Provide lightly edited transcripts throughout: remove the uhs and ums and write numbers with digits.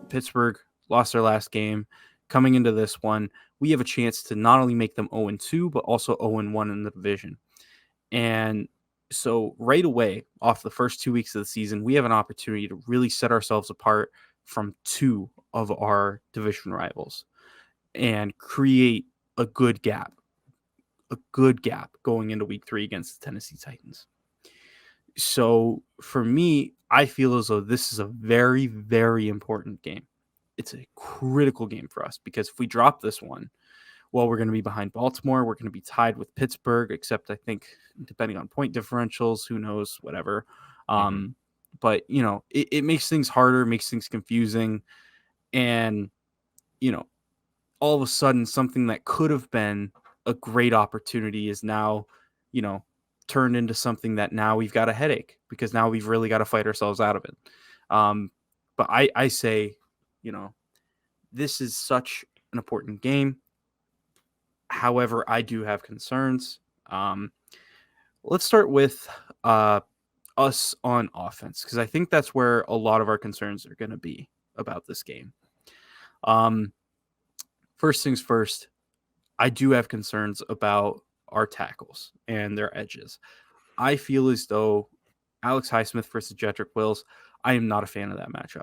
Pittsburgh lost their last game. Coming into this one, we have a chance to not only make them 0-2, but also 0-1 in the division. And so right away, off the first 2 weeks of the season, we have an opportunity to really set ourselves apart from two of our division rivals and create a good gap going into week 3 against the Tennessee Titans. So for me, I feel as though this is a very, very important game. It's a critical game for us because if we drop this one, well, we're going to be behind Baltimore. We're going to be tied with Pittsburgh, except I think depending on point differentials, who knows, whatever. But, it makes things harder, makes things confusing. And, all of a sudden, something that could have been a great opportunity is now, turned into something that now we've got a headache because now we've really got to fight ourselves out of it. But I say, this is such an important game. However, I do have concerns. Let's start with us on offense, because I think that's where a lot of our concerns are going to be about this game. First things first, I do have concerns about our tackles and their edges. I feel as though Alex Highsmith versus Jedrick Wills, I am not a fan of that matchup.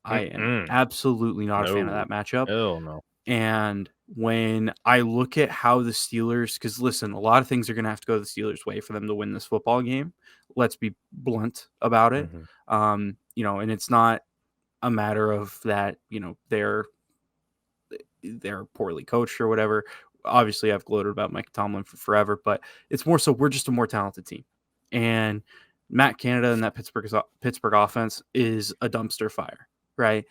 I am absolutely not a fan of that matchup. Hell no. And when I look at how the Steelers, because listen, a lot of things are going to have to go the Steelers' way for them to win this football game. Let's be blunt about it. And it's not a matter of that, they're poorly coached or whatever. Obviously, I've gloated about Mike Tomlin for forever, but it's more so we're just a more talented team. And Matt Canada and that Pittsburgh offense is a dumpster fire, right?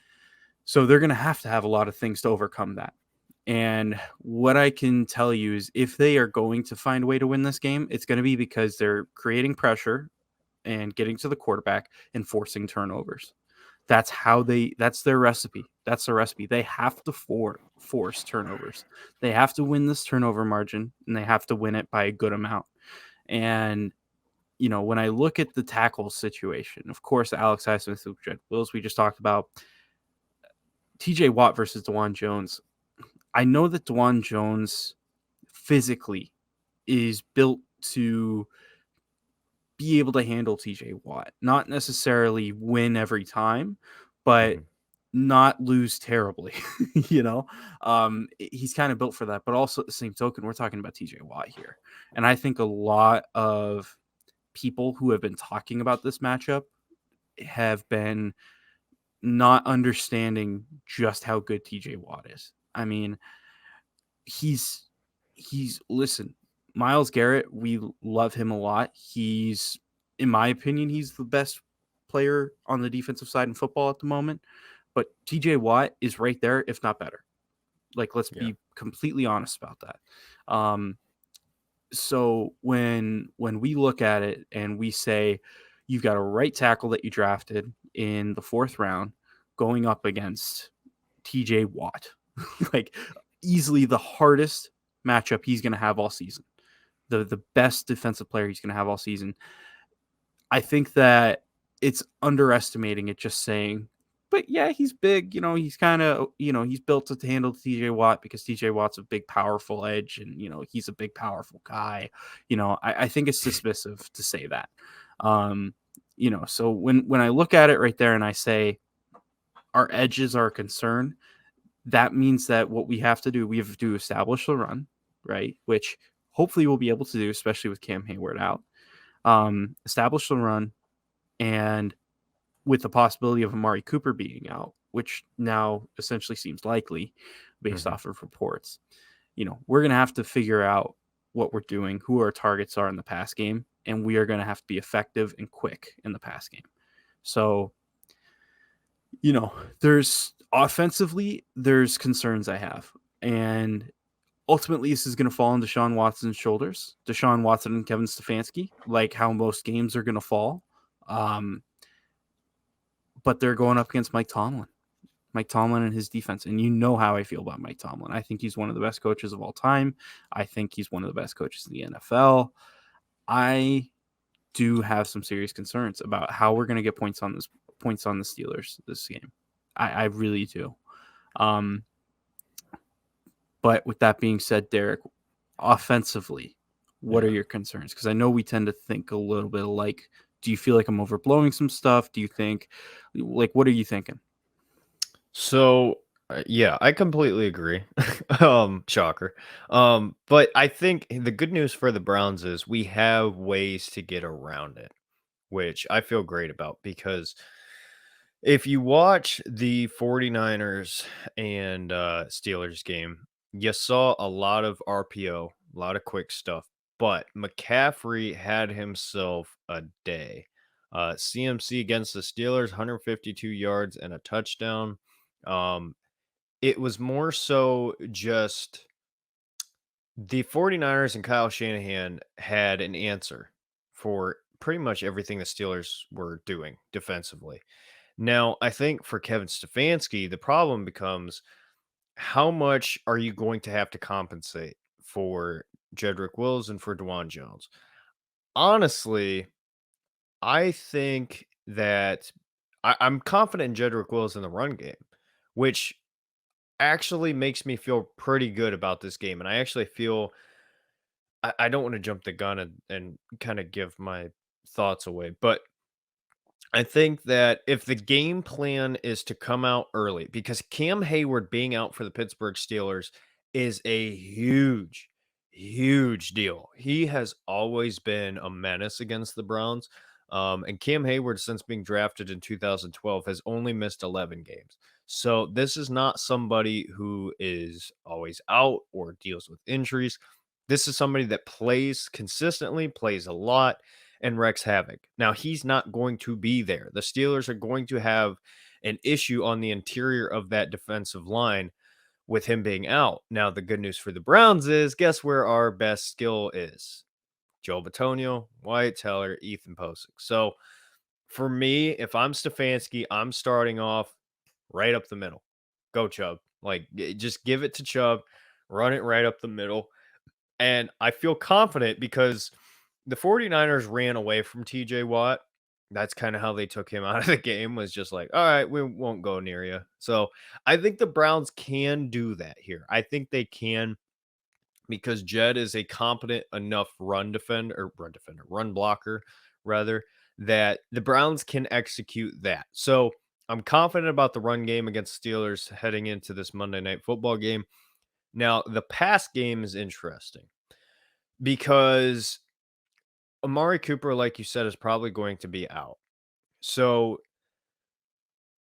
So they're going to have a lot of things to overcome that. And what I can tell you is if they are going to find a way to win this game, it's going to be because they're creating pressure and getting to the quarterback and forcing turnovers. That's their recipe. That's the recipe. They have to force turnovers. They have to win this turnover margin, and they have to win it by a good amount. And, when I look at the tackle situation, of course, Alex Highsmith and Jedrick Wills, we just talked about. TJ Watt versus DeJuan Jones. I know that DeJuan Jones physically is built to be able to handle TJ Watt, not necessarily win every time, but not lose terribly. He's kind of built for that, but also at the same token, we're talking about TJ Watt here. And I think a lot of people who have been talking about this matchup have been not understanding just how good TJ Watt is. I mean, he's listen, Myles Garrett, we love him a lot. He's, in my opinion, he's the best player on the defensive side in football at the moment. But TJ Watt is right there, if not better. Let's be completely honest about that. So when we look at it and we say you've got a right tackle that you drafted in the 4th round going up against TJ Watt, easily the hardest matchup he's going to have all season, the best defensive player he's going to have all season. I think that it's underestimating it just saying, but yeah, he's big, he's kind of, he's built to handle TJ Watt because TJ Watt's a big, powerful edge and, he's a big, powerful guy. I think it's dismissive to say that. So when I look at it right there and I say our edges are a concern, that means that what we have to do, we have to establish the run, right? Which hopefully we'll be able to do, especially with Cam Hayward out. Establish the run, and with the possibility of Amari Cooper being out, which now essentially seems likely based off of reports, we're going to have to figure out what we're doing, who our targets are in the pass game, and we are going to have to be effective and quick in the pass game. So, there's offensively, there's concerns I have. And ultimately, this is going to fall on Deshaun Watson's shoulders. Deshaun Watson and Kevin Stefanski, like how most games are going to fall. But they're going up against Mike Tomlin. Mike Tomlin and his defense. And you know how I feel about Mike Tomlin. I think he's one of the best coaches of all time. I think he's one of the best coaches in the NFL. I do have some serious concerns about how we're going to get points on the Steelers this game. I really do. But with that being said, Derek, offensively, what are your concerns? Because I know we tend to think a little bit alike. Do you feel like I'm overblowing some stuff? Do you think, like, what are you thinking? So, yeah, I completely agree. Shocker. But I think the good news for the Browns is we have ways to get around it, which I feel great about because if you watch the 49ers and Steelers game, you saw a lot of RPO, a lot of quick stuff, but McCaffrey had himself a day. CMC against the Steelers, 152 yards and a touchdown. Um, it was more so just the 49ers and Kyle Shanahan had an answer for pretty much everything the Steelers were doing defensively. Now, I think for Kevin Stefanski, the problem becomes how much are you going to have to compensate for Jedrick Wills and for DeJuan Jones? Honestly, I think that I'm confident in Jedrick Wills in the run game, which actually makes me feel pretty good about this game. And I actually feel I don't want to jump the gun and kind of give my thoughts away, but I think that if the game plan is to come out early, because Cam Hayward being out for the Pittsburgh Steelers is a huge, huge deal. He has always been a menace against the Browns. And Cam Hayward, since being drafted in 2012, has only missed 11 games. So this is not somebody who is always out or deals with injuries. This is somebody that plays consistently, plays a lot, and wreaks havoc. Now, he's not going to be there. The Steelers are going to have an issue on the interior of that defensive line with him being out. Now, the good news for the Browns is guess where our best skill is? Joe Bitonio, Wyatt Teller, Ethan Posick. So for me, if I'm Stefanski, I'm starting off right up the middle. Go Chubb. Like, just give it to Chubb, run it right up the middle. And I feel confident because the 49ers ran away from TJ Watt. That's kind of how they took him out of the game, was just like, all right, we won't go near you. So I think the Browns can do that here. I think they can because Jed is a competent enough run blocker, rather, that the Browns can execute that. So I'm confident about the run game against Steelers heading into this Monday Night Football game. Now, the pass game is interesting because Amari Cooper, like you said, is probably going to be out. So,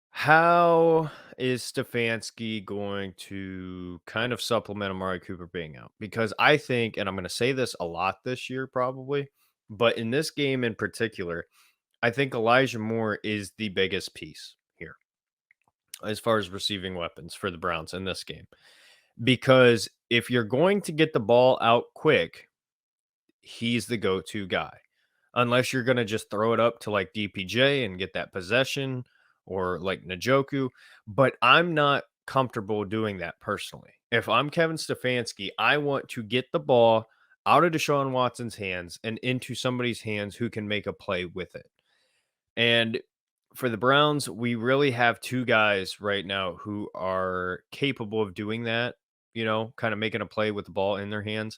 how is Stefanski going to kind of supplement Amari Cooper being out? Because I think, and I'm going to say this a lot this year probably, but in this game in particular, I think Elijah Moore is the biggest piece here as far as receiving weapons for the Browns in this game. Because if you're going to get the ball out quick, he's the go-to guy. Unless you're going to just throw it up to like DPJ and get that possession or like Njoku. But I'm not comfortable doing that personally. If I'm Kevin Stefanski, I want to get the ball out of Deshaun Watson's hands and into somebody's hands who can make a play with it. And for the Browns, we really have two guys right now who are capable of doing that, kind of making a play with the ball in their hands.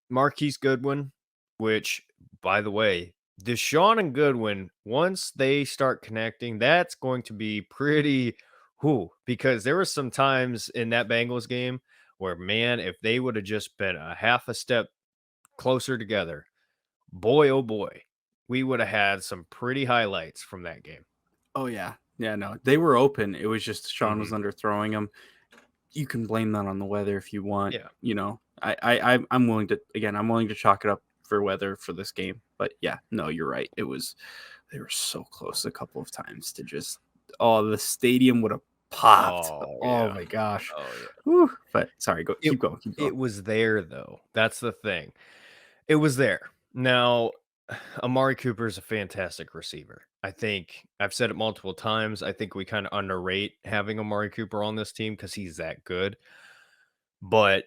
Marquise Goodwin, which, by the way, Deshaun and Goodwin, once they start connecting, that's going to be pretty because there were some times in that Bengals game where, man, if they would have just been a half a step closer together, boy, oh boy, we would have had some pretty highlights from that game. Oh yeah, yeah. No, they were open. It was just Sean was Mm-hmm. underthrowing them. You can blame that on the weather if you want. Yeah. I'm willing to, again, I'm willing to chalk it up for weather for this game. But yeah, no, you're right. They were so close a couple of times to just, the stadium would have popped. Oh, Oh yeah. my gosh. Oh, yeah. Whew. But sorry, It keep going. it was there though. That's the thing. It was there. Now, Amari Cooper is a fantastic receiver. I think I've said it multiple times. I think we kind of underrate having Amari Cooper on this team because he's that good. But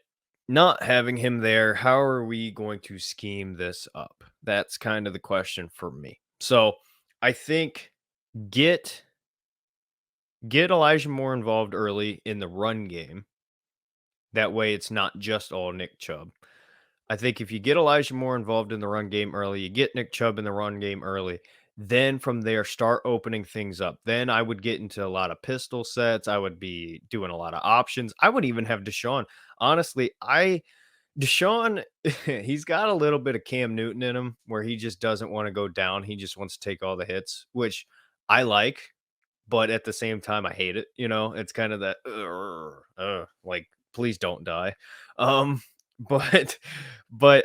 not having him there, how are we going to scheme this up? That's kind of the question for me. So I think get get Elijah Moore involved early in the run game. That way it's not just all Nick Chubb. I think if you get Elijah Moore involved in the run game early, you get Nick Chubb in the run game early, then from there start opening things up. Then I would get into a lot of pistol sets. I would be doing a lot of options. I would even have Deshaun. Honestly, Deshaun, he's got a little bit of Cam Newton in him where he just doesn't want to go down. He just wants to take all the hits, which I like, but at the same time, I hate it. It's kind of that, like, please don't die. Um, but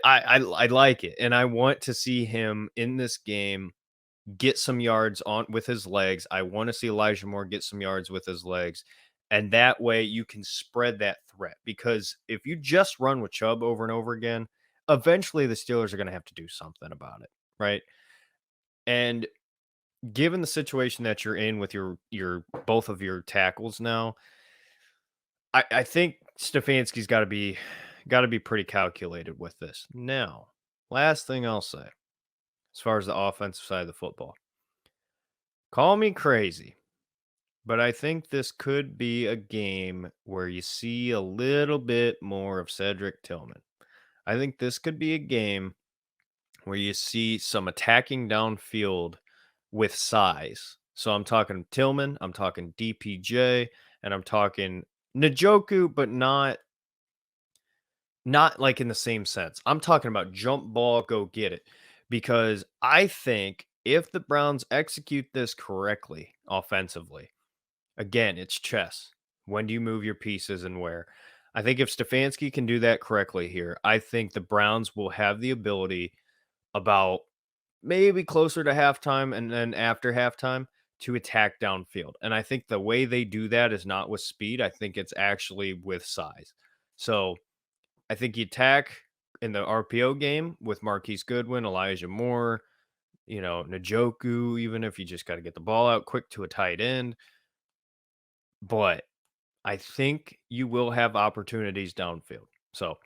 I like it, and I want to see him in this game get some yards on with his legs. I want to see Elijah Moore get some yards with his legs. And that way you can spread that threat, because if you just run with Chubb over and over again, eventually the Steelers are going to have to do something about it, right? And given the situation that you're in with your both of your tackles now, I think Stefanski's got to be pretty calculated with this. Now, last thing I'll say, as far as the offensive side of the football, call me crazy, but I think this could be a game where you see a little bit more of Cedric Tillman. I think this could be a game where you see some attacking downfield with size. So I'm talking Tillman, I'm talking DPJ, and I'm talking Njoku, but not like in the same sense. I'm talking about jump ball, go get it. Because I think if the Browns execute this correctly offensively, again, it's chess. When do you move your pieces and where? I think if Stefanski can do that correctly here, I think the Browns will have the ability about maybe closer to halftime and then after halftime to attack downfield. And I think the way they do that is not with speed. I think it's actually with size. So I think you attack in the RPO game with Marquise Goodwin, Elijah Moore, Njoku, even if you just got to get the ball out quick to a tight end. But I think you will have opportunities downfield. So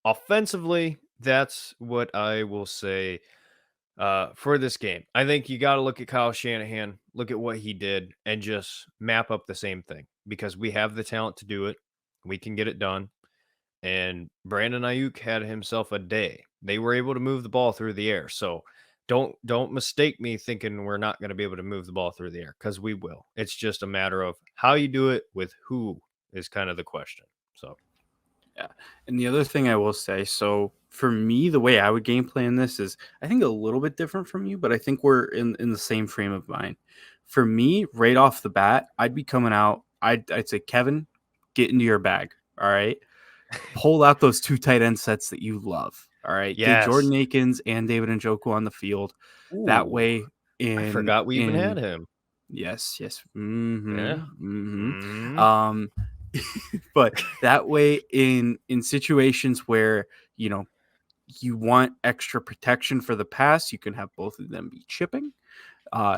offensively, that's what I will say for this game. I think you got to look at Kyle Shanahan, look at what he did, and just map up the same thing, because we have the talent to do it. We can get it done. And Brandon Ayuk had himself a day. They were able to move the ball through the air. So don't mistake me thinking we're not going to be able to move the ball through the air, because we will. It's just a matter of how you do it with who is kind of the question. So Yeah. And the other thing I will say, so for me, the way I would game plan this is I think a little bit different from you, but I think we're in the same frame of mind. For me, right off the bat, I'd be coming out. I'd say, Kevin, get into your bag. All right. Pull out those two tight end sets that you love. All right. Get yes. Jordan Akins and David Njoku on the field. That Ooh, way I in forgot we even had in him. yes. Yeah. Um but that way in situations where you want extra protection for the pass, you can have both of them be chipping,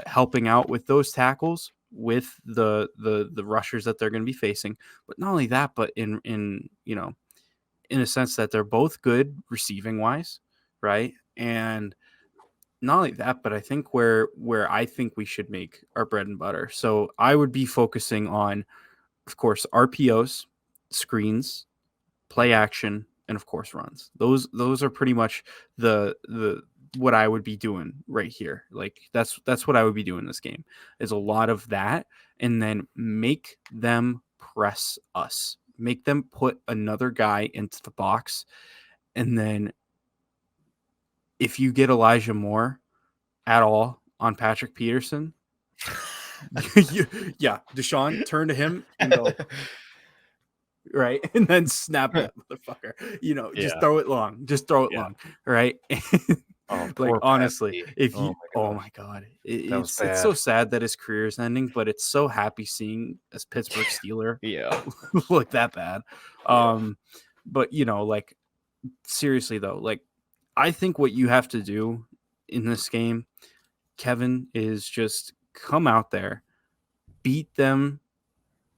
helping out with those tackles with the rushers that they're going to be facing. But not only that, but in a sense that they're both good receiving wise, right? And not only that, but I think where I think we should make our bread and butter. So I would be focusing on, of course, RPOs, screens, play action, and of course runs. Those are pretty much the what I would be doing right here. Like that's what I would be doing this game. Is a lot of that, and then make them press us. Make them put another guy into the box, and then if you get Elijah Moore at all on Patrick Peterson, yeah, Deshaun, turn to him and go, right? And then snap that motherfucker. Just Yeah. throw it long. Just throw it Yeah. long. Right. Oh, Like poor honestly, Pappy. if Oh you my oh gosh. my god. That was It's so bad. sad that his career is ending, but it's so happy seeing as Pittsburgh Steeler Yeah. look that bad. Yeah. But like seriously though, like I think what you have to do in this game, Kevin is just come out there, beat them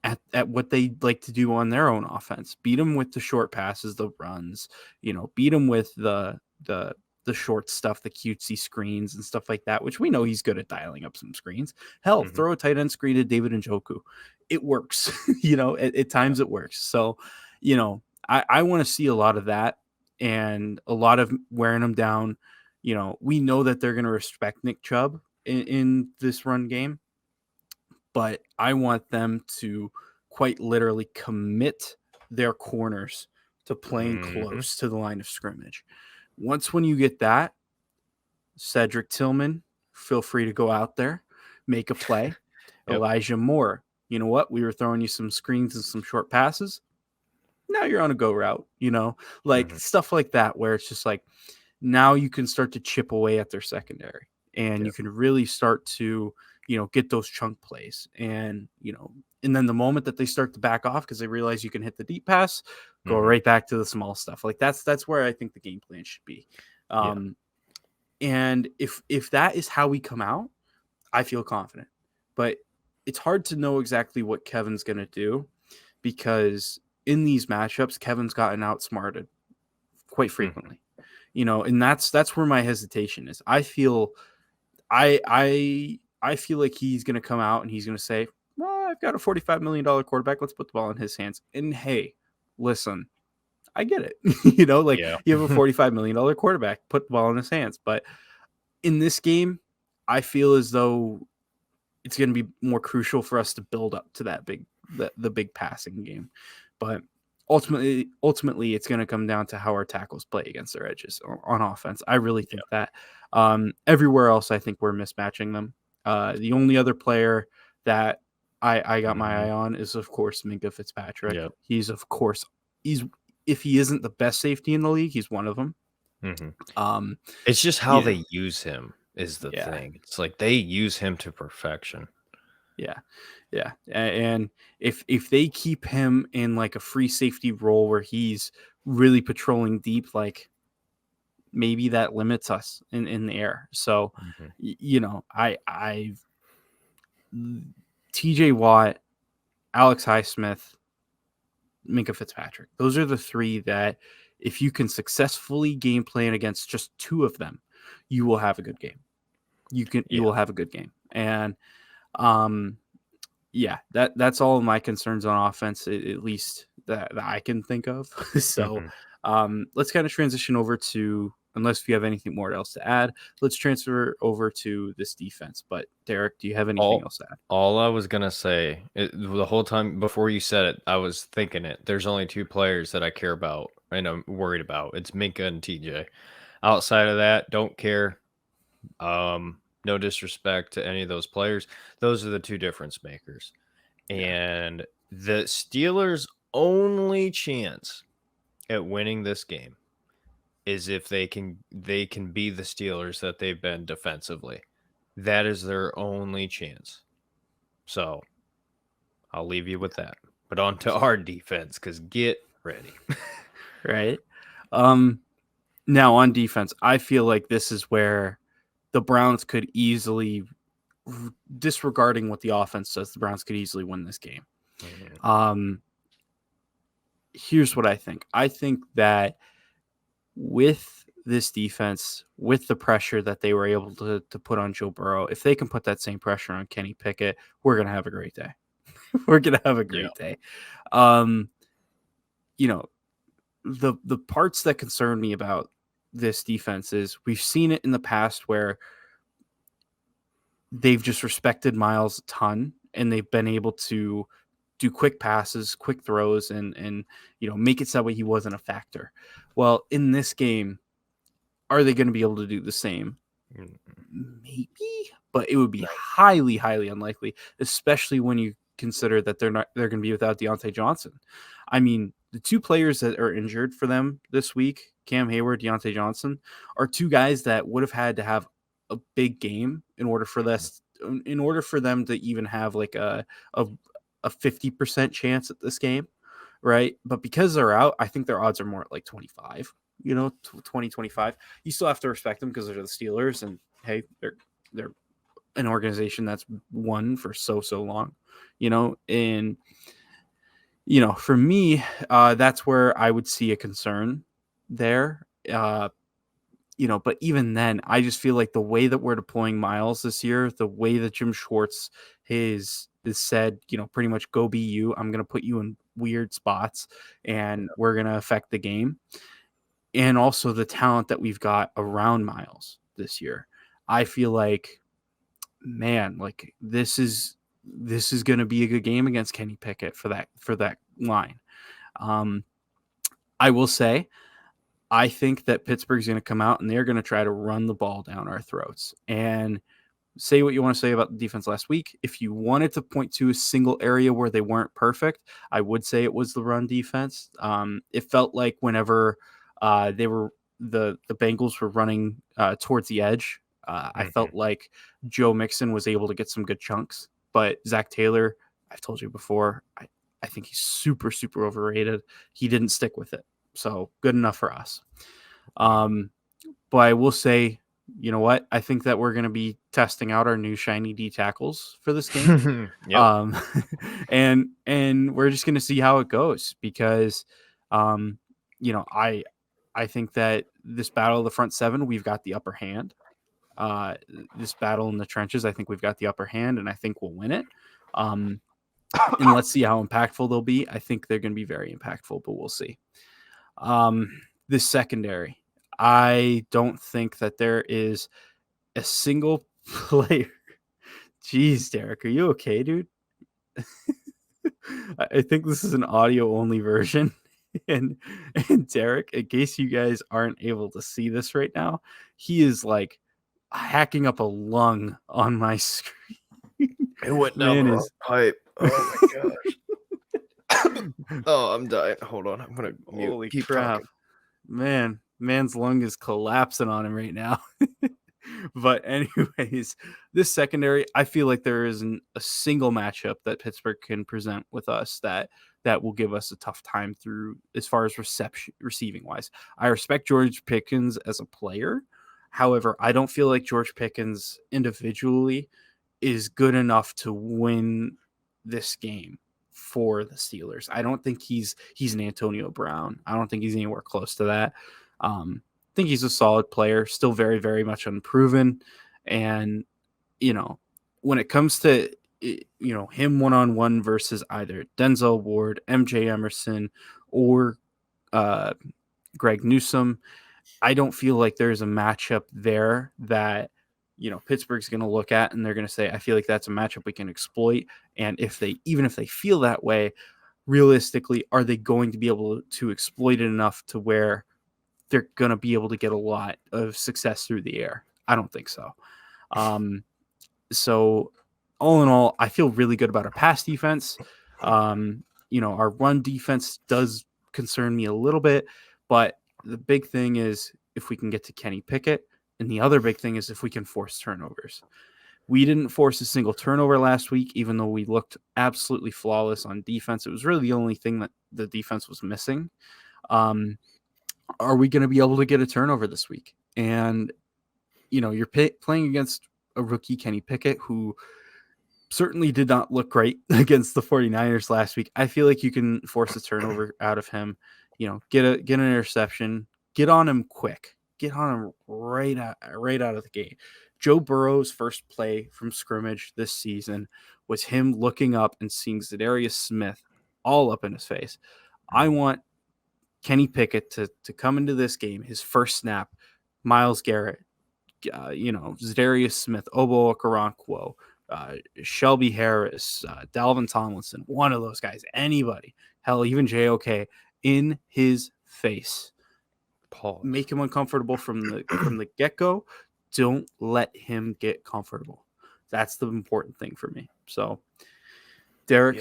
at what they like to do on their own offense. Beat them with the short passes, the runs, beat them with the short stuff, the cutesy screens and stuff like that, which we know he's good at dialing up some screens. Hell, throw a tight end screen to David Njoku. It works. At times it works. So, I want to see a lot of that and a lot of wearing them down. We know that they're going to respect Nick Chubb in this run game, but I want them to quite literally commit their corners to playing close to the line of scrimmage. When you get that, Cedric Tillman, feel free to go out there, make a play. Yep. Elijah Moore, you know what? We were throwing you some screens and some short passes. Now you're on a go route, stuff like that, where it's just like, now you can start to chip away at their secondary and you can really start to, get those chunk plays. And, and then the moment that they start to back off because they realize you can hit the deep pass, go right back to the small stuff. Like that's where I think the game plan should be. And if that is how we come out, I feel confident. But it's hard to know exactly what Kevin's going to do because in these matchups, Kevin's gotten outsmarted quite frequently. And that's where my hesitation is. I feel like he's going to come out and he's going to say, well, I've got a $45 million quarterback. Let's put the ball in his hands. And hey, listen, I get it. You have a $45 million quarterback, put the ball in his hands. But in this game, I feel as though it's going to be more crucial for us to build up to that the big passing game. But ultimately, it's going to come down to how our tackles play against their edges on offense. I really think that. Everywhere else, I think we're mismatching them. The only other player that I got my eye on is, of course, Minkah Fitzpatrick. Yep. If he isn't the best safety in the league, he's one of them. It's just how they use him is the thing. It's like they use him to perfection. Yeah. And if they keep him in like a free safety role where he's really patrolling deep, like maybe that limits us in the air. So, TJ Watt, Alex Highsmith, Minkah Fitzpatrick. Those are the three that if you can successfully game plan against just two of them, you will have a good game. You will have a good game. And that's all of my concerns on offense, at least that I can think of. So let's kind of transition over to, unless you have anything more else to add, let's transfer over to this defense. But Derek, do you have anything else to add? All I was going to say, the whole time before you said it, I was thinking it. There's only two players that I care about and I'm worried about. It's Minkah and TJ. Outside of that, don't care. No disrespect to any of those players. Those are the two difference makers. And the Steelers' only chance at winning this game is if they can be the Steelers that they've been defensively. That is their only chance. So I'll leave you with that. But on to our defense, because get ready. Right. Now on defense, I feel like this is where the Browns could easily, disregarding what the offense does, the Browns could easily win this game. Here's what I think. I think that with this defense, with the pressure that they were able to put on Joe Burrow, if they can put that same pressure on Kenny Pickett, we're going to have a great day. We're going to have a great day. The parts that concern me about this defense is we've seen it in the past where they've just respected Miles a ton and they've been able to do quick passes, quick throws, and make it so that he wasn't a factor. Well, in this game, are they going to be able to do the same? Maybe, but it would be highly, highly unlikely, especially when you consider that they're going to be without Deontay Johnson. I mean, the two players that are injured for them this week, Cam Hayward, Deontay Johnson, are two guys that would have had to have a big game in order for them to even have like a 50% chance at this game, right? But because they're out, I think their odds are more at like 25. 2025. You still have to respect them because they're the Steelers, and hey, they're an organization that's won for so long, and for me, that's where I would see a concern there. But even then, I just feel like the way that we're deploying Miles this year, the way that Jim Schwartz is said, pretty much go be you. I'm going to put you in weird spots and we're going to affect the game. And also the talent that we've got around Miles this year. I feel like, man, like this is going to be a good game against Kenny Pickett for that line. I will say, I think that Pittsburgh's going to come out and they're going to try to run the ball down our throats. And say what you want to say about the defense last week. If you wanted to point to a single area where they weren't perfect, I would say it was the run defense. It felt like whenever the Bengals were running towards the edge, I felt like Joe Mixon was able to get some good chunks. But Zach Taylor, I've told you before, I think he's super, super overrated. He didn't stick with it. So good enough for us. But I will say, you know what? I think that we're going to be testing out our new shiny D tackles for this game. And we're just going to see how it goes because, I think that this battle of the front seven, we've got the upper hand. This battle in the trenches, I think we've got the upper hand, and I think we'll win it. And let's see how impactful they'll be. I think they're going to be very impactful, but we'll see. This secondary, I don't think that there is a single player. Jeez, Derek, are you okay, dude? I think this is an audio only version. And Derek, in case you guys aren't able to see this right now, he is like hacking up a lung on my screen. It went down the wrong pipe. Oh my gosh. Oh, I'm dying. Hold on. I'm going to mute. Holy Keep crap. talking. Man's lung is collapsing on him right now. But anyways, this secondary, I feel like there isn't a single matchup that Pittsburgh can present with us that will give us a tough time through as far as receiving wise. I respect George Pickens as a player. However, I don't feel like George Pickens individually is good enough to win this game for the Steelers. I don't think he's an Antonio Brown. I don't think he's anywhere close to that. I think he's a solid player, still very, very much unproven. And, when it comes to, him one-on-one versus either Denzel Ward, MJ Emerson, or Greg Newsome, I don't feel like there's a matchup there that, Pittsburgh's going to look at and they're going to say, I feel like that's a matchup we can exploit. And even if they feel that way, realistically, are they going to be able to exploit it enough to where they're going to be able to get a lot of success through the air? I don't think so. So all in all, I feel really good about our pass defense. Our run defense does concern me a little bit, but the big thing is if we can get to Kenny Pickett, and the other big thing is if we can force turnovers. We didn't force a single turnover last week, even though we looked absolutely flawless on defense. It was really the only thing that the defense was missing. Are we going to be able to get a turnover this week? And, you're playing against a rookie, Kenny Pickett, who certainly did not look great against the 49ers last week. I feel like you can force a turnover out of him, get an interception, get on him quick, get on him right out of the gate. Joe Burrow's first play from scrimmage this season was him looking up and seeing Zadarius Smith all up in his face. I want Kenny Pickett to come into this game, his first snap, Myles Garrett, Zadarius Smith, Obo Okoronkwo, Shelby Harris, Dalvin Tomlinson, one of those guys, anybody, hell, even JOK, in his face. Pause. Make him uncomfortable from the get-go. Don't let him get comfortable. That's the important thing for me. So, Derek,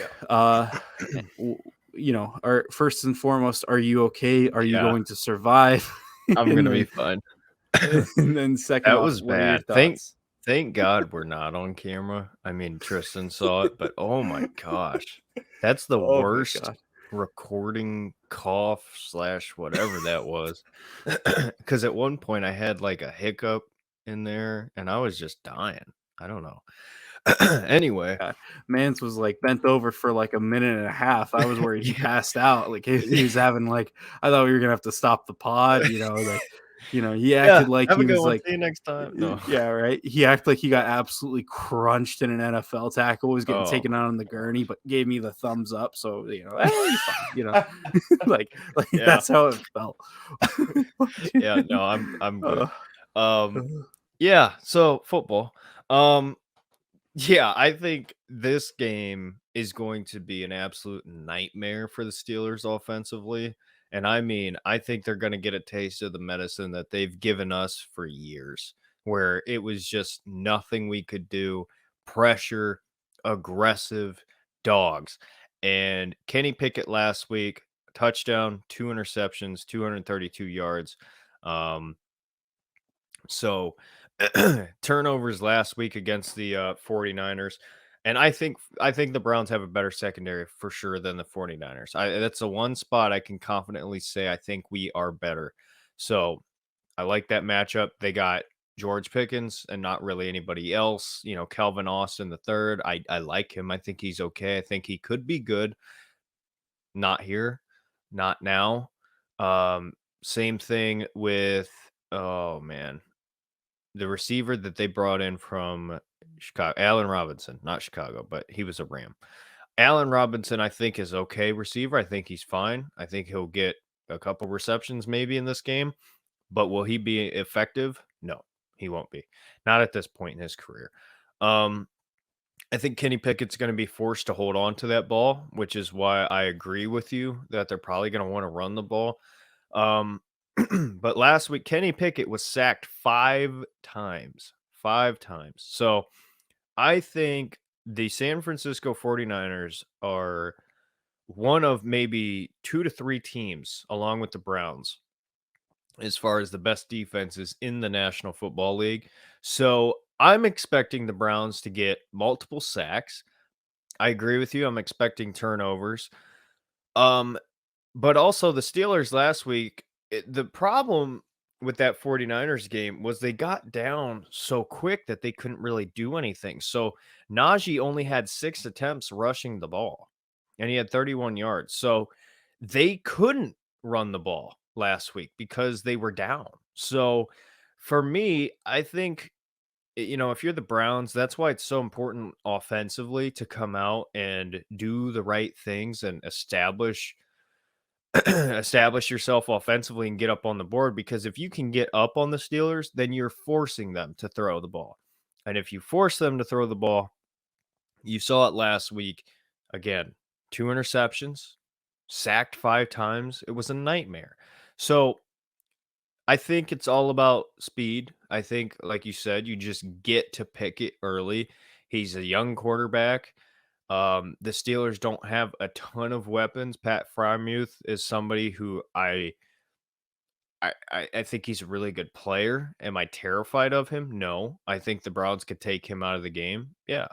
first and foremost, are you okay? Are you going to survive? I'm going to be fine. And then second, that was bad. Thank God we're not on camera. I mean, Tristan saw it, but oh my gosh, that's the worst. recording cough / whatever that was. Because at one point I had like a hiccup in there and I was just dying. I don't know. Anyway. Yeah. Mance was like bent over for like a minute and a half. I was worried he Yeah. passed out. Like he was having like, I thought we were gonna have to stop the pod. Like, he Yeah. acted like Have he a good was one. like, See you next time. No. yeah, right. He acted like he got absolutely crunched in an NFL tackle. Was getting Oh taken my out on the gurney, but gave me the thumbs up. So he's fine. like Yeah. that's how it felt. Yeah, no, I'm good. Uh, Yeah, so football. Yeah, I think this game is going to be an absolute nightmare for the Steelers offensively. And I mean, I think they're going to get a taste of the medicine that they've given us for years, where it was just nothing we could do, pressure, aggressive dogs. And Kenny Pickett last week, touchdown, 2 interceptions, 232 yards. Um, so turnovers last week against the 49ers. And I think the Browns have a better secondary for sure than the 49ers. That's the one spot I can confidently say I think we are better. So I like that matchup. They got George Pickens and not really anybody else. Calvin Austin the third. I like him. I think he's okay. I think he could be good. Not here, not now. Same thing with oh man, the receiver that they brought in from Chicago, Allen Robinson, not Chicago, but he was a Ram. Allen Robinson, I think, is okay receiver. I think he's fine. I think he'll get a couple receptions maybe in this game, but will he be effective? No, he won't be. Not at this point in his career. I think Kenny Pickett's going to be forced to hold on to that ball, which is why I agree with you that they're probably going to want to run the ball. Um, but last week, Kenny Pickett was sacked 5 times. 5 times. So I think the San Francisco 49ers are one of maybe 2 to 3 teams, along with the Browns, as far as the best defenses in the National Football League. So I'm expecting the Browns to get multiple sacks. I agree with you. I'm expecting turnovers. Um, but also the Steelers last week, the problem with that 49ers game was they got down so quick that they couldn't really do anything. So Najee only had 6 attempts rushing the ball and he had 31 yards. So they couldn't run the ball last week because they were down. So for me, I think if you're the Browns, that's why it's so important offensively to come out and do the right things and establish yourself offensively and get up on the board, because if you can get up on the Steelers, then you're forcing them to throw the ball. And if you force them to throw the ball, you saw it last week. Again, 2 interceptions, sacked 5 times. It was a nightmare. So I think it's all about speed. I think, like you said, you just get to pick it early. He's a young quarterback. The Steelers don't have a ton of weapons. Pat Frymuth is somebody who I think he's a really good player. Am I terrified of him? No. I think the Browns could take him out of the game. Yeah.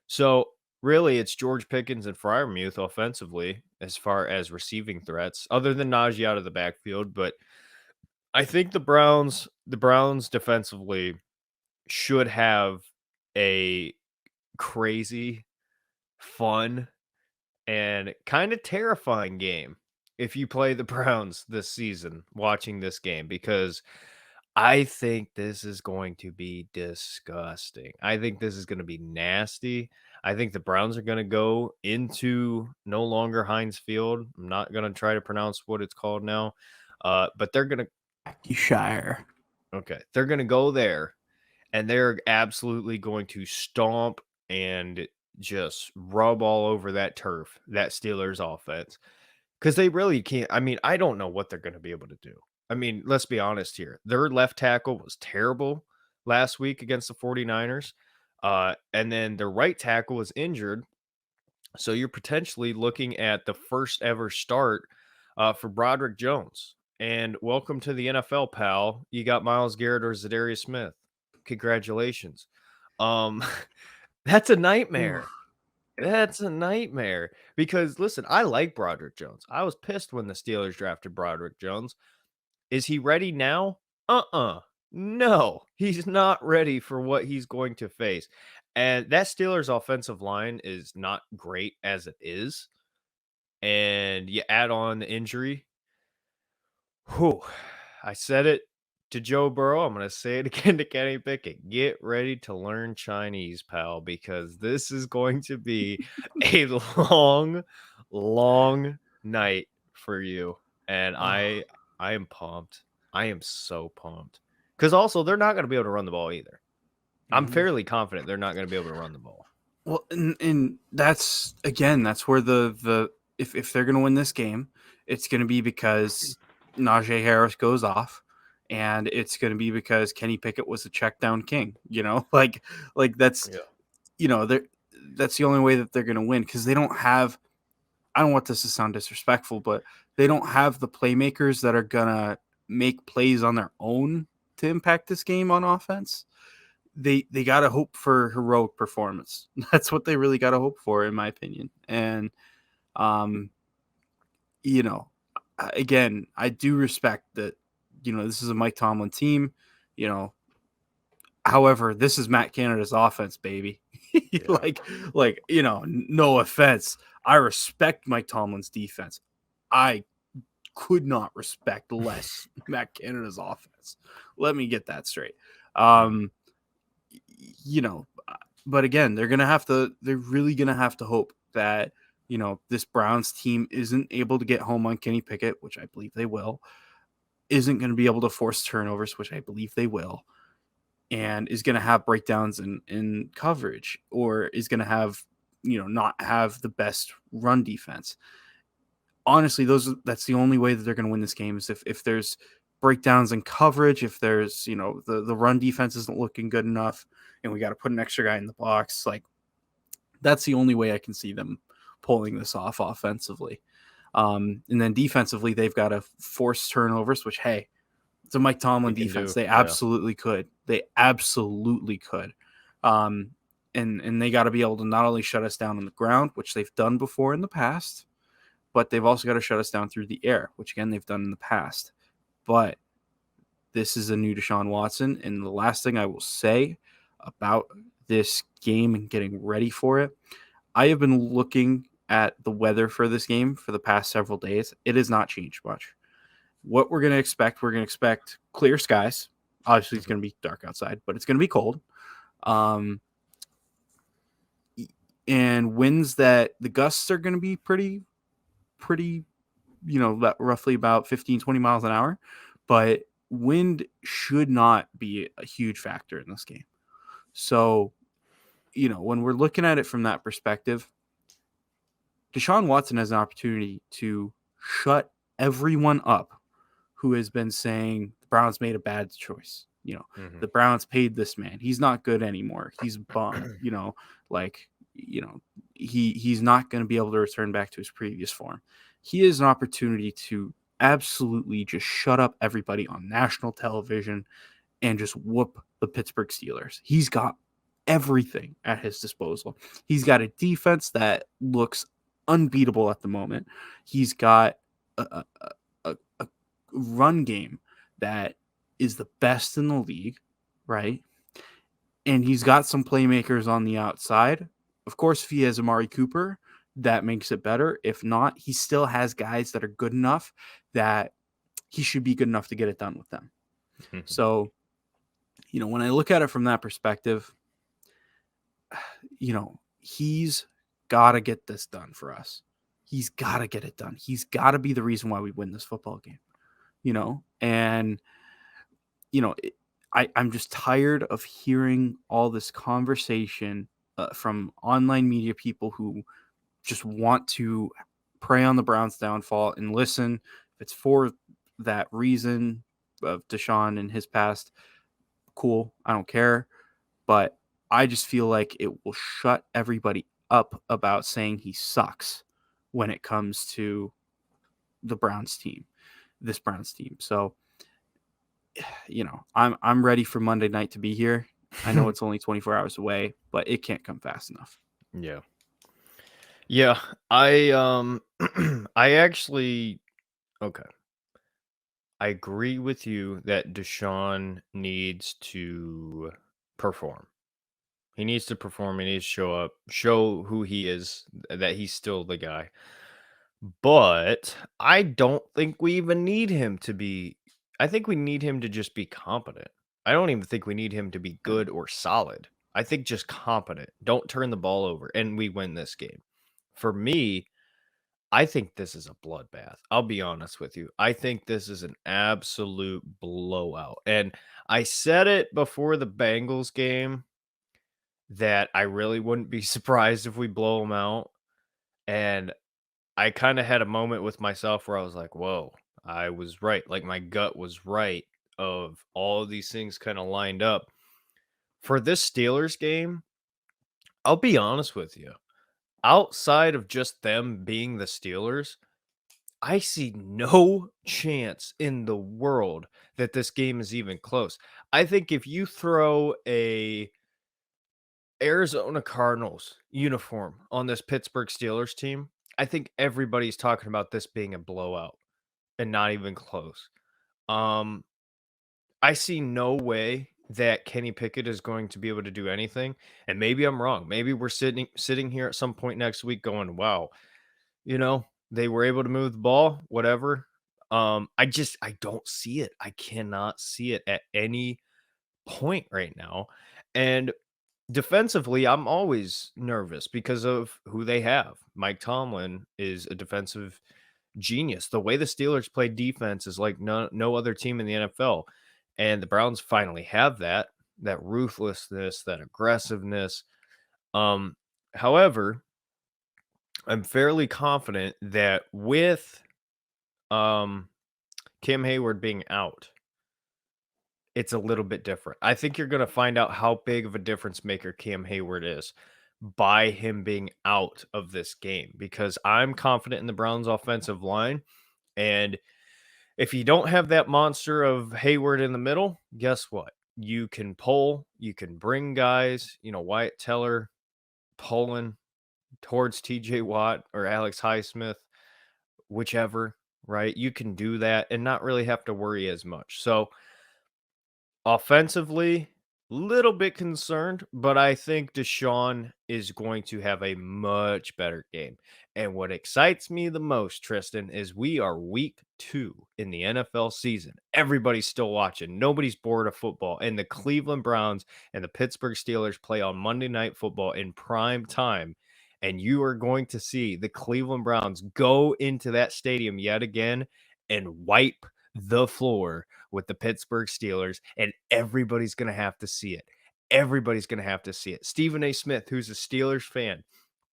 So really, it's George Pickens and Fryermuth offensively as far as receiving threats, other than Najee out of the backfield. But I think the Browns defensively should have a crazy, fun, and kind of terrifying game if you play the Browns this season watching this game, because I think this is going to be disgusting. I think this is going to be nasty. I think the Browns are going to go into no longer Heinz Field. I'm not going to try to pronounce what it's called now. But they're going to Shire. Okay. They're going to go there and they're absolutely going to stomp and just rub all over that turf, that Steelers offense, because they really can't. I mean, I don't know what they're going to be able to do. I mean, let's be honest here. Their left tackle was terrible last week against the 49ers. And then their right tackle was injured. So you're potentially looking at the first ever start for Broderick Jones. And welcome to the NFL, pal. You got Myles Garrett or Zadarius Smith. Congratulations. Um, that's a nightmare. That's a nightmare because listen, I like Broderick Jones. I was pissed when the Steelers drafted Broderick Jones. Is he ready now? No, he's not ready for what he's going to face. And that Steelers offensive line is not great as it is. And you add on the injury. Whew. I said it to Joe Burrow. I'm going to say it again to Kenny Pickett. Get ready to learn Chinese, pal, because this is going to be a long, long night for you. And Oh, I am pumped. I am so pumped. Because also, they're not going to be able to run the ball either. I'm mhm. fairly confident they're not going to be able to run the ball. Well, and that's again, that's where the if they're going to win this game, it's going to be because Najee Harris goes off, and it's going to be because Kenny Pickett was a check down king. Like that's Yeah. they're that's the only way that they're going to win because they don't have. I don't want this to sound disrespectful, but they don't have the playmakers that are gonna make plays on their own to impact this game on offense. They got to hope for heroic performance. That's what they really got to hope for, in my opinion. And um, you know, again, I do respect that. This is a Mike Tomlin team. You know, however, this is Matt Canada's offense, baby. Yeah. No offense. I respect Mike Tomlin's defense. I could not respect less Matt Canada's offense. Let me get that straight. Mhm. Um, you know, but again, they're really gonna have to hope that this Browns team isn't able to get home on Kenny Pickett, which I believe they will, isn't going to be able to force turnovers, which I believe they will, and is going to have breakdowns in coverage, or is going to have not have the best run defense. Honestly, that's the only way that they're going to win this game is if there's breakdowns in coverage, if there's the run defense isn't looking good enough, and we got to put an extra guy in the box. Like, that's the only way I can see them pulling this off offensively. And then defensively, they've got to force turnovers, which, hey, it's a Mike They Tomlin can defense. do. They Yeah. absolutely could. They absolutely could. Um, and they got to be able to not only shut us down on the ground, which they've done before in the past, but they've also got to shut us down through the air, which again they've done in the past. But this is a new Deshaun Watson, and the last thing I will say about this game and getting ready for it, I have been looking at the weather for this game for the past several days. It has not changed much. What we're going to expect clear skies. Obviously, it's Mhm. going to be dark outside, but it's going to be cold. Um, and winds that the gusts are going to be pretty, roughly about 15, 20 miles an hour. But wind should not be a huge factor in this game. So, when we're looking at it from that perspective, Deshaun Watson has an opportunity to shut everyone up who has been saying the Browns made a bad choice. Mhm. The Browns paid this man. He's not good anymore. He's a bum. Like, he's not going to be able to return back to his previous form. He has an opportunity to absolutely just shut up everybody on national television and just whoop the Pittsburgh Steelers. He's got everything at his disposal. He's got a defense that looks unbeatable at the moment. He's got a run game that is the best in the league, right? And he's got some playmakers on the outside. Of course, if he has Amari Cooper, that makes it better. If not, he still has guys that are good enough that he should be good enough to get it done with them. So, when I look at it from that perspective, he's got to get this done for us. He's got to get it done. He's got to be the reason why we win this football game, and I'm just tired of hearing all this conversation from online media people who just want to prey on the Browns' downfall. And listen, if it's for that reason of Deshaun and his past, cool. I don't care. But I just feel like it will shut everybody up about saying he sucks when it comes to the Browns team, this Browns team. So, I'm ready for Monday night to be here. I know it's only 24 hours away, but it can't come fast enough. Yeah. Yeah, I I actually okay. I agree with you that Deshaun needs to perform. He needs to perform. He needs to show up, show who he is, that he's still the guy. But I don't think we even need him to be. I think we need him to just be competent. I don't even think we need him to be good or solid. I think just competent. Don't turn the ball over, and we win this game. For me, I think this is a bloodbath. I'll be honest with you. I think this is an absolute blowout. And I said it before the Bengals game that I really wouldn't be surprised if we blow them out. And I kind of had a moment with myself where I was like, whoa, I was right. Like my gut was right of all of these things kind of lined up. For this Steelers game, I'll be honest with you. Outside of just them being the Steelers, I see no chance in the world that this game is even close. I think if you throw a Arizona Cardinals uniform on this Pittsburgh Steelers team, I think everybody's talking about this being a blowout and not even close. Um, I see no way that Kenny Pickett is going to be able to do anything. And maybe I'm wrong. Maybe we're sitting here at some point next week going, wow, they were able to move the ball, whatever. I don't see it. I cannot see it at any point right now. And defensively, I'm always nervous because of who they have. Mike Tomlin is a defensive genius. The way the Steelers play defense is like no other team in the NFL. And the Browns finally have that ruthlessness, that aggressiveness. Um, However, I'm fairly confident that with um Cam Hayward being out, it's a little bit different. I think you're going to find out how big of a difference maker Cam Hayward is by him being out of this game because I'm confident in the Browns offensive line. And if you don't have that monster of Hayward in the middle, guess what? You can pull, you can bring guys, Wyatt Teller pulling towards TJ Watt or Alex Highsmith, whichever, right? You can do that and not really have to worry as much. So, offensively, little bit concerned, but I think Deshaun is going to have a much better game. And what excites me the most, Tristan, is we are week 2 in the NFL season. Everybody's still watching. Nobody's bored of football. And the Cleveland Browns and the Pittsburgh Steelers play on Monday Night Football in prime time. And you are going to see the Cleveland Browns go into that stadium yet again and wipe the floor with the Pittsburgh Steelers, and everybody's going to have to see it. Everybody's going to have to see it. Stephen A. Smith, who's a Steelers fan,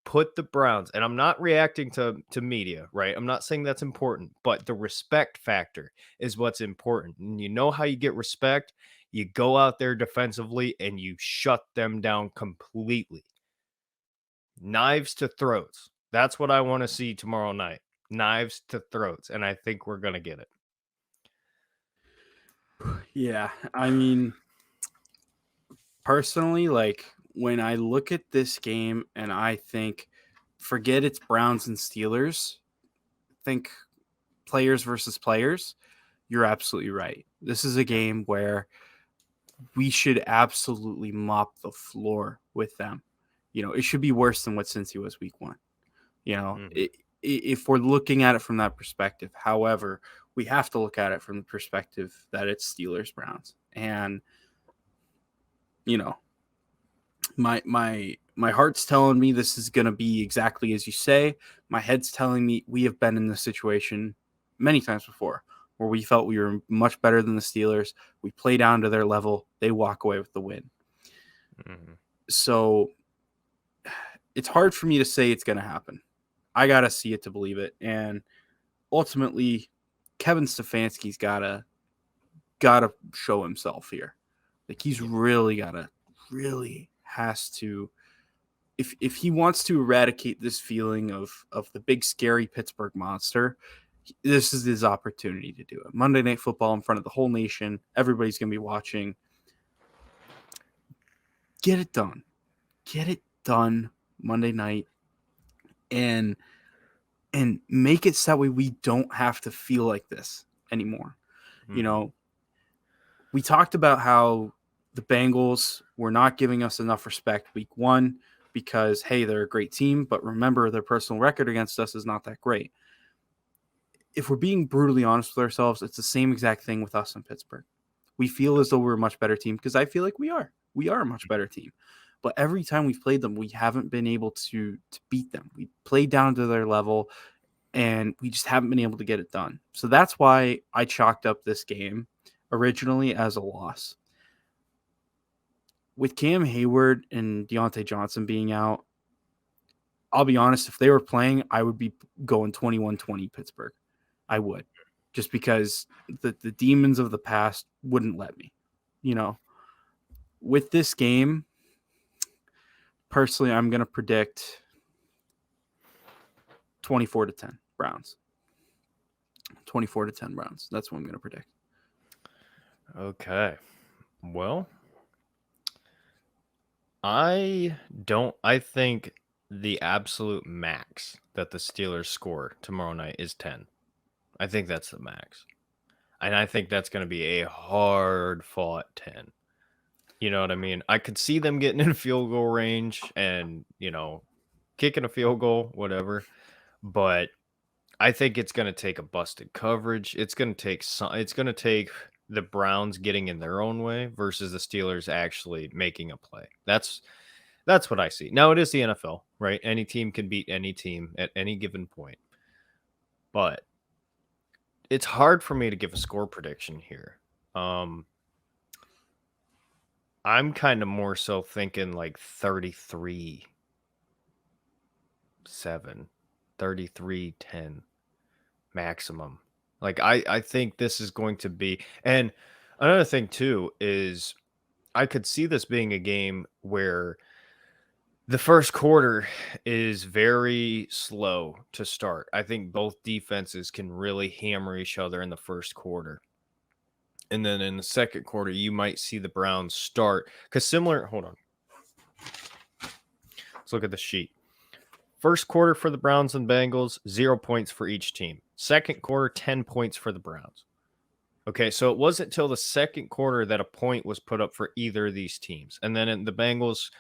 put the Browns, and I'm not reacting to media, right? I'm not saying that's important, but the respect factor is what's important. And you know how you get respect? You go out there defensively and you shut them down completely. Knives to throats. That's what I want to see tomorrow night. Knives to throats. And I think we're going to get it. Yeah, I mean, personally, like when I look at this game and I think, forget it's Browns and Steelers, think players versus players, you're absolutely right. This is a game where we should absolutely mop the floor with them. It should be worse than what Cincy was week 1. If we're looking at it from that perspective. However, we have to look at it from the perspective that it's Steelers Browns. And my heart's telling me this is going to be exactly as you say. My head's telling me we have been in this situation many times before where we felt we were much better than the Steelers. We play down to their level. They walk away with the win. Mm-hmm. So it's hard for me to say it's going to happen. I got to see it to believe it. And ultimately, Kevin Stefanski's got to show himself here. Like he's really has to, if he wants to eradicate this feeling of the big scary Pittsburgh monster, this is his opportunity to do it. Monday Night Football in front of the whole nation. Everybody's going to be watching. Get it done. Get it done Monday night. and make it so that way we don't have to feel like this anymore. You know, we talked about how the Bengals were not giving us enough respect week 1 because hey, they're a great team, but remember their personal record against us is not that great. If we're being brutally honest with ourselves, it's the same exact thing with us in Pittsburgh. We feel as though we're a much better team because I feel like we are. We are a much better team. But every time we've played them, we haven't been able to beat them. We played down to their level and we just haven't been able to get it done. So that's why I chalked up this game originally as a loss. With Cam Hayward and Deontay Johnson being out, I'll be honest, if they were playing, I would be going 21-20 Pittsburgh. I would. Just because the demons of the past wouldn't let me. You know, with this game, personally, I'm going to predict 24-10 Browns. 24-10 Browns. That's what I'm going to predict. Okay. Well, I think the absolute max that the Steelers score tomorrow night is 10. I think that's the max. And I think that's going to be a hard fought 10. You know what I mean? I could see them getting in field goal range and, kicking a field goal, whatever. But I think it's going to take a busted coverage. It's going to take the Browns getting in their own way versus the Steelers actually making a play. That's what I see. Now it is the NFL, right? Any team can beat any team at any given point. But it's hard for me to give a score prediction here. I'm kind of more so thinking like 33-7, 33-10 maximum. Like I think this is going to be, and another thing too is I could see this being a game where the first quarter is very slow to start. I think both defenses can really hammer each other in the first quarter. And then in the second quarter, you might see the Browns start. Hold on. Let's look at the sheet. First quarter for the Browns and Bengals, 0 points for each team. Second quarter, 10 points for the Browns. Okay, so it wasn't until the second quarter that a point was put up for either of these teams. And then the Bengals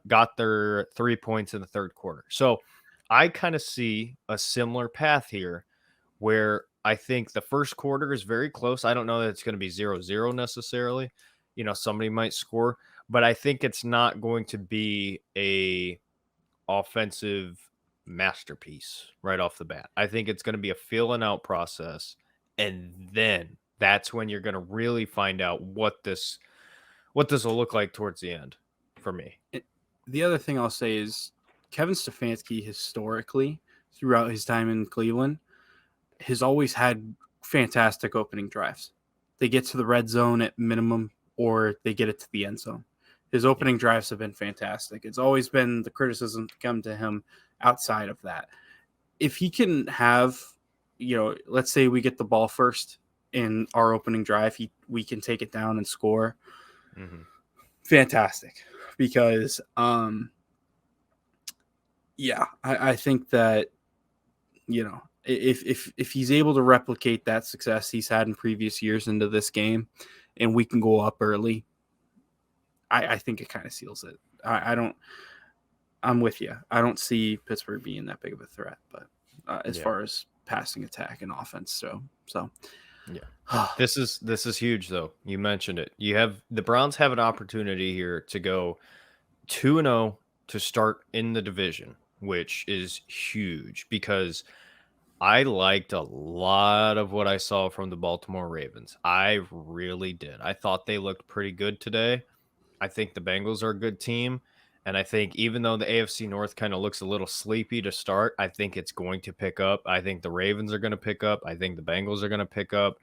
got their 3 points in the third quarter. So I kind of see a similar path here where I think the first quarter is very close. I don't know that it's going to be 0-0 necessarily. Somebody might score, but I think it's not going to be a offensive masterpiece right off the bat. I think it's going to be a feeling out process, and then that's when you're going to really find out what this will look like towards the end for me. The other thing I'll say is Kevin Stefanski historically throughout his time in Cleveland has always had fantastic opening drives. They get to the red zone at minimum or they get it to the end zone. His opening drives have been fantastic. It's always been the criticism to come to him outside of that. If he can have, let's say we get the ball first in our opening drive, we can take it down and score. Mm-hmm. Fantastic. Because, I think that, if he's able to replicate that success he's had in previous years into this game and we can go up early, I think it kind of seals it. I'm with you. I don't see Pittsburgh being that big of a threat, but as far as passing attack and offense, so yeah. This is huge though. You mentioned it. The Browns have an opportunity here to go 2-0 to start in the division, which is huge because I liked a lot of what I saw from the Baltimore Ravens. I really did. I thought they looked pretty good today. I think the Bengals are a good team. And I think even though the AFC North kind of looks a little sleepy to start, I think it's going to pick up. I think the Ravens are going to pick up. I think the Bengals are going to pick up.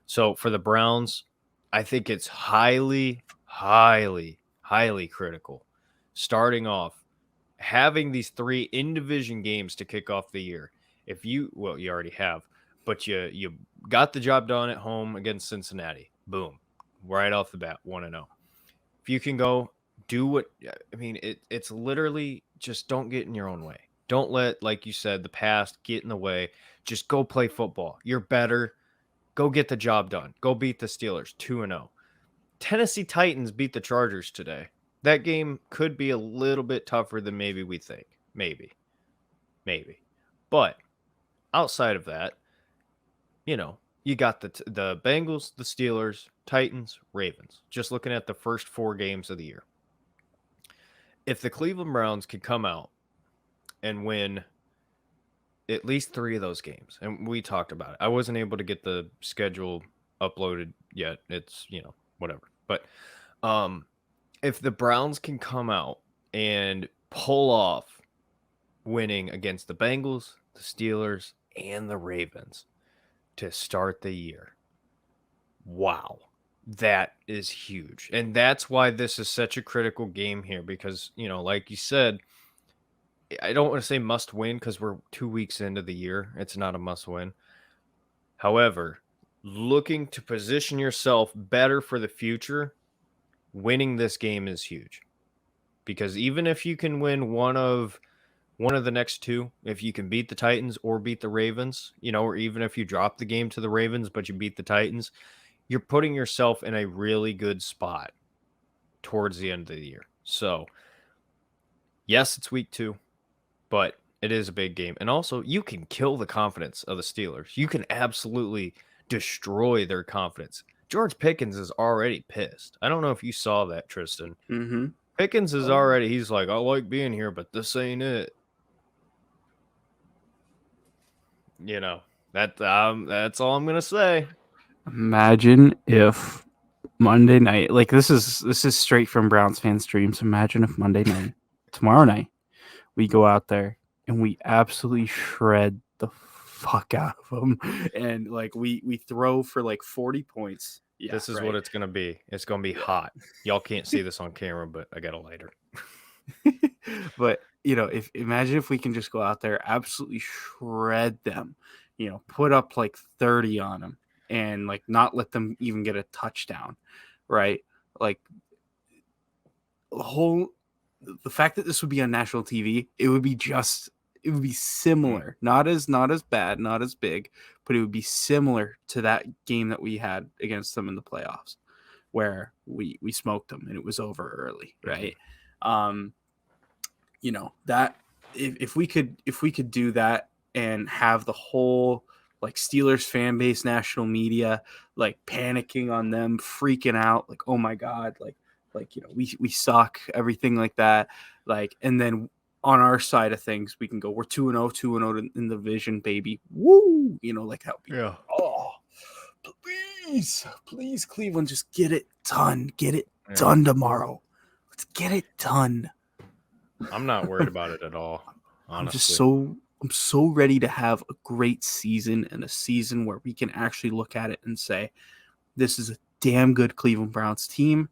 So for the Browns, I think it's highly, highly, highly critical. Starting off, having these 3 in-division games to kick off the year. You already have, but you got the job done at home against Cincinnati. Boom. Right off the bat, 1-0. If you can go do it's literally just don't get in your own way. Don't let, like you said, the past get in the way. Just go play football. You're better. Go get the job done. Go beat the Steelers 2-0. Tennessee Titans beat the Chargers today. That game could be a little bit tougher than maybe we think. Maybe. But outside of that, you got the Bengals, the Steelers, Titans, Ravens. Just looking at the first 4 games of the year. If the Cleveland Browns could come out and win at least 3 of those games, and we talked about it. I wasn't able to get the schedule uploaded yet. It's, whatever. But if the Browns can come out and pull off winning against the Bengals, the Steelers, and the Ravens to start the year, wow, that is huge. And that's why this is such a critical game here because, like you said, I don't want to say must win because we're 2 weeks into the year. It's not a must win. However, looking to position yourself better for the future, winning this game is huge. Because even if you can win one of the next 2, if you can beat the Titans or beat the Ravens, or even if you drop the game to the Ravens but you beat the Titans, you're putting yourself in a really good spot towards the end of the year. So, yes, it's week 2, but it is a big game. And also, you can kill the confidence of the Steelers. You can absolutely destroy their confidence. George Pickens is already pissed. I don't know if you saw that, Tristan. Mm-hmm. Pickens is already, he's like, I like being here, but this ain't it. That's all I'm going to say. Imagine if Monday night, like this is straight from Browns fans' dreams. Imagine if Monday night, tomorrow night, we go out there and we absolutely shred the fuck out of them, and like we throw for like 40 points. Yeah, this is what it's gonna be. It's gonna be hot. Y'all can't see this on camera, but I got a lighter. But imagine if we can just go out there, absolutely shred them, put up like 30 on them, and like not let them even get a touchdown, right? Like the fact that this would be on national TV, it would be similar, not as bad, not as big, but it would be similar to that game that we had against them in the playoffs, where we smoked them and it was over early, right? That if we could do that and have the whole like Steelers fan base, national media, like panicking on them, freaking out, like, oh my God, like we suck, everything like that. Like, and then on our side of things, we can go, we're 2-0, 2-0 in the division, baby. Woo! Like that would be, oh, please, Cleveland, just get it done. Get it done tomorrow. Let's get it done. I'm not worried about it at all. Honestly. I'm so ready to have a great season, and a season where we can actually look at it and say, this is a damn good Cleveland Browns team,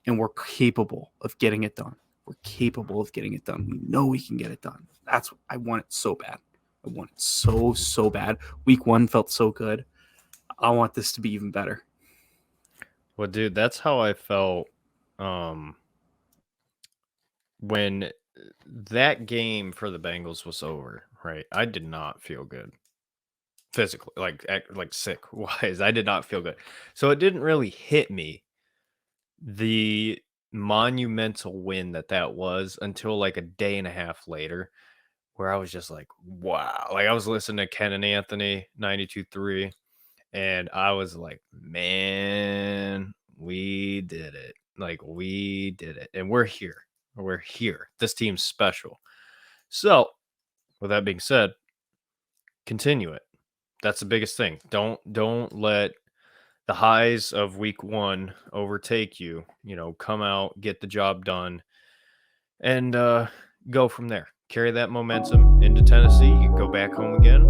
and we're capable of getting it done. We're capable of getting it done. We know we can get it done. That's what I want it so bad. I want it so bad. Week 1 felt so good. I want this to be even better. Well, dude, that's how I felt when that game for the Bengals was over, right? I did not feel good physically, like sick wise. I did not feel good. So it didn't really hit me the monumental win that was until like a day and a half later, where I was just like, wow. Like I was listening to Ken and Anthony 92.3, and I was like, man, we did it. Like we did it. And we're here. We're here. This team's special. So, with that being said, continue it. That's the biggest thing. Don't let the highs of week 1 overtake you. Come out, get the job done, and go from there. Carry that momentum into Tennessee. You go back home again.